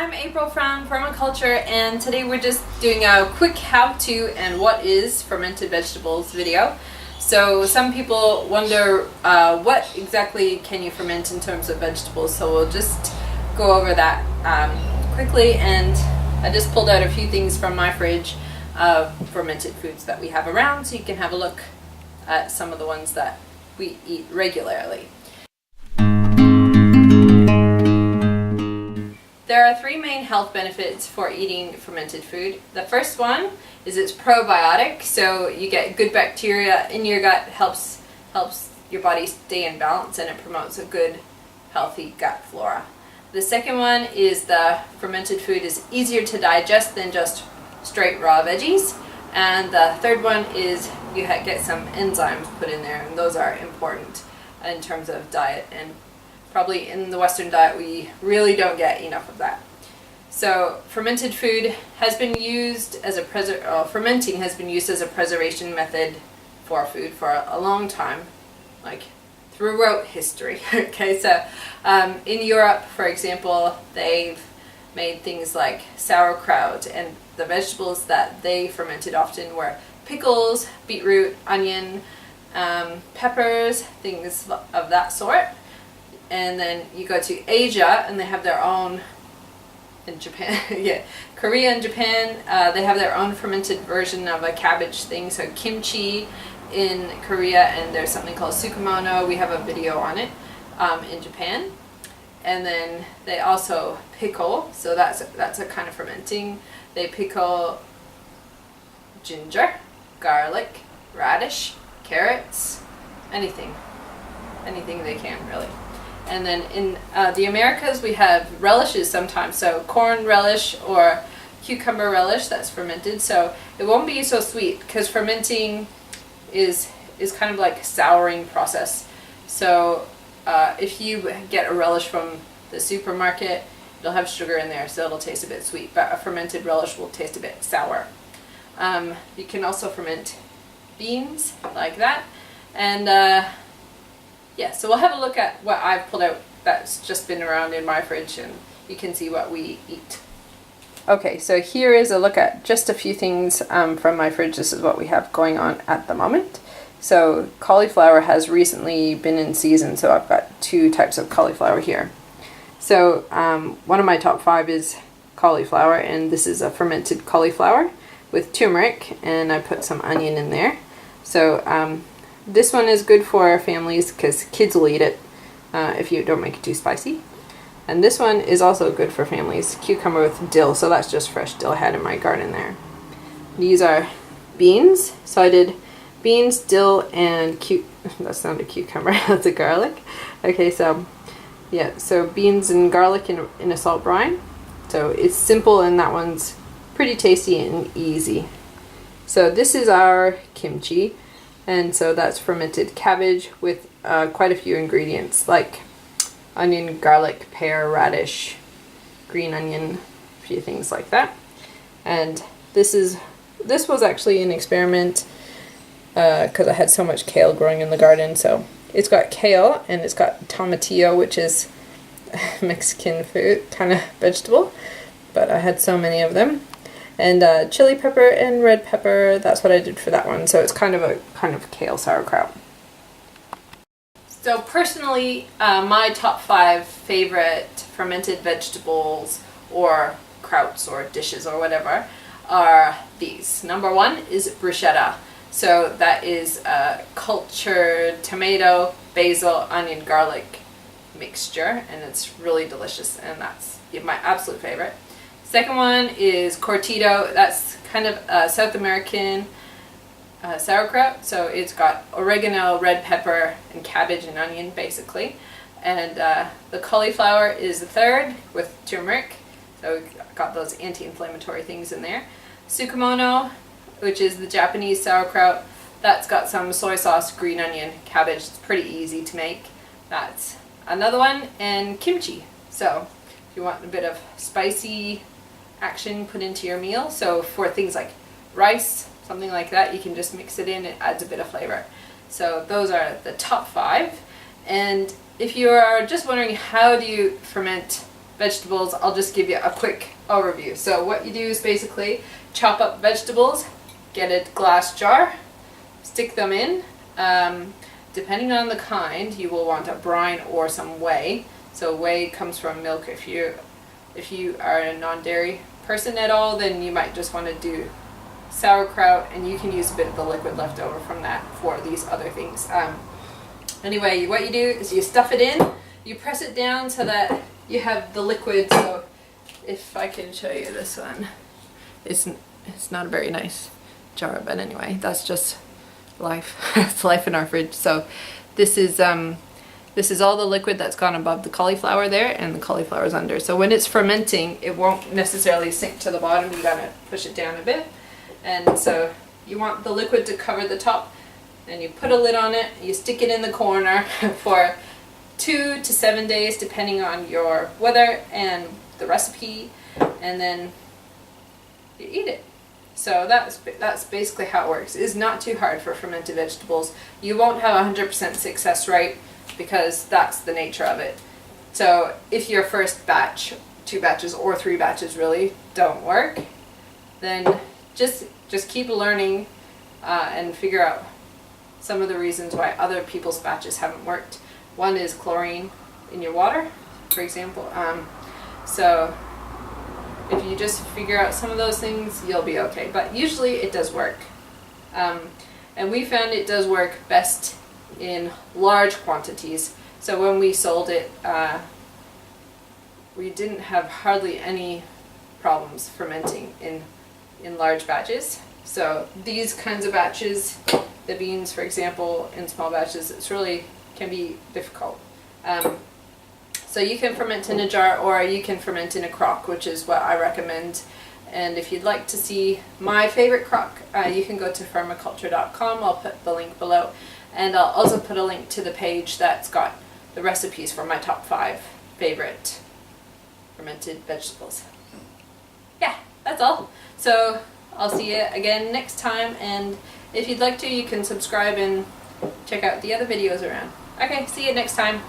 I'm April from Permaculture, and today we're just doing a quick how-to and what is fermented vegetables video. So some people wonder what exactly can you ferment in terms of vegetables, so we'll just go over that quickly. And I just pulled out a few things from my fridge of fermented foods that we have around, so you can have a look at some of the ones that we eat regularly. There are three main health benefits for eating fermented food. The first one is it's probiotic, so you get good bacteria in your gut, helps your body stay in balance, and it promotes a good, healthy gut flora. The second one is the fermented food is easier to digest than just straight raw veggies. And the third one is you get some enzymes put in there, and those are important in terms of diet, and probably in the Western diet we really don't get enough of that. So fermented food has been used as a fermenting has been used as a preservation method for food for a long time, like throughout history. Okay, so in Europe, for example, they've made things like sauerkraut, and the vegetables that they fermented often were pickles, beetroot, onion, peppers, things of that sort. And then you go to Asia, and they have their own, in Japan, yeah, Korea and Japan, they have their own fermented version of a cabbage thing, so kimchi in Korea, and there's something called sukemono. We have a video on it in Japan. And then they also pickle, so that's a kind of fermenting. They pickle ginger, garlic, radish, carrots, anything they can, really. And then in the Americas we have relishes sometimes, so corn relish or cucumber relish that's fermented, so it won't be so sweet because fermenting is kind of like a souring process. So if you get a relish from the supermarket, it'll have sugar in there, so it'll taste a bit sweet, but a fermented relish will taste a bit sour. You can also ferment beans like that, and yeah, so we'll have a look at what I've pulled out that's just been around in my fridge, and you can see what we eat. Okay, so here is a look at just a few things from my fridge. This is what we have going on at the moment. So cauliflower has recently been in season, so I've got two types of cauliflower here. So one of my top 5 is cauliflower, and this is a fermented cauliflower with turmeric, and I put some onion in there. So this one is good for families because kids will eat it if you don't make it too spicy. And this one is also good for families, cucumber with dill, so that's just fresh dill I had in my garden there. These are beans, so I did beans, dill, and that's not a cucumber, that's a garlic. Okay, so yeah, so beans and garlic in a salt brine. So it's simple, and that one's pretty tasty and easy. So this is our kimchi, and so that's fermented cabbage with quite a few ingredients like onion, garlic, pear, radish, green onion, a few things like that. And this was actually an experiment because I had so much kale growing in the garden. So it's got kale, and it's got tomatillo, which is Mexican food kind of vegetable, but I had so many of them. And chili pepper and red pepper, that's what I did for that one. So it's kind of kale sauerkraut. So personally, my top 5 favorite fermented vegetables or krauts or dishes or whatever are these. Number 1 is bruschetta. So that is a cultured tomato, basil, onion, garlic mixture, and it's really delicious, and that's my absolute favorite. Second one is cortito. That's kind of a South American sauerkraut. So it's got oregano, red pepper, and cabbage and onion, basically. And the cauliflower is the third with turmeric. So we've got those anti-inflammatory things in there. Sukemono, which is the Japanese sauerkraut. That's got some soy sauce, green onion, cabbage. It's pretty easy to make. That's another one. And kimchi. So if you want a bit of spicy action put into your meal, so for things like rice, something like that, you can just mix it in. It adds a bit of flavor. So those are the top 5. And if you are just wondering how do you ferment vegetables, I'll just give you a quick overview. So what you do is basically chop up vegetables, get a glass jar, stick them in. Depending on the kind, you will want a brine or some whey. So whey comes from milk. If you are a non-dairy person at all, then you might just want to do sauerkraut, and you can use a bit of the liquid left over from that for these other things. Anyway, what you do is you stuff it in, you press it down so that you have the liquid. So if I can show you this one, it's not a very nice jar, but anyway, that's just life. It's life in our fridge. So this is all the liquid that's gone above the cauliflower there, and the cauliflower is under. So when it's fermenting, it won't necessarily sink to the bottom. You gotta push it down a bit, and so you want the liquid to cover the top. And you put a lid on it. You stick it in the corner for 2 to 7 days, depending on your weather and the recipe, and then you eat it. So that's basically how it works. It's not too hard for fermented vegetables. You won't have 100% success rate because that's the nature of it. So if your first batch, 2 batches or 3 batches really don't work, then just keep learning and figure out some of the reasons why other people's batches haven't worked. One is chlorine in your water, for example. So if you just figure out some of those things, you'll be okay. But usually it does work. And we found it does work best in large quantities. So when we sold it, we didn't have hardly any problems fermenting in large batches. So these kinds of batches, the beans, for example, in small batches, it's really can be difficult. So you can ferment in a jar, or you can ferment in a crock, which is what I recommend. And if you'd like to see my favorite crock, you can go to permaculture.com. I'll put the link below, and I'll also put a link to the page that's got the recipes for my top 5 favorite fermented vegetables. Yeah, that's all. So I'll see you again next time, and if you'd like to, you can subscribe and check out the other videos around. Okay, see you next time.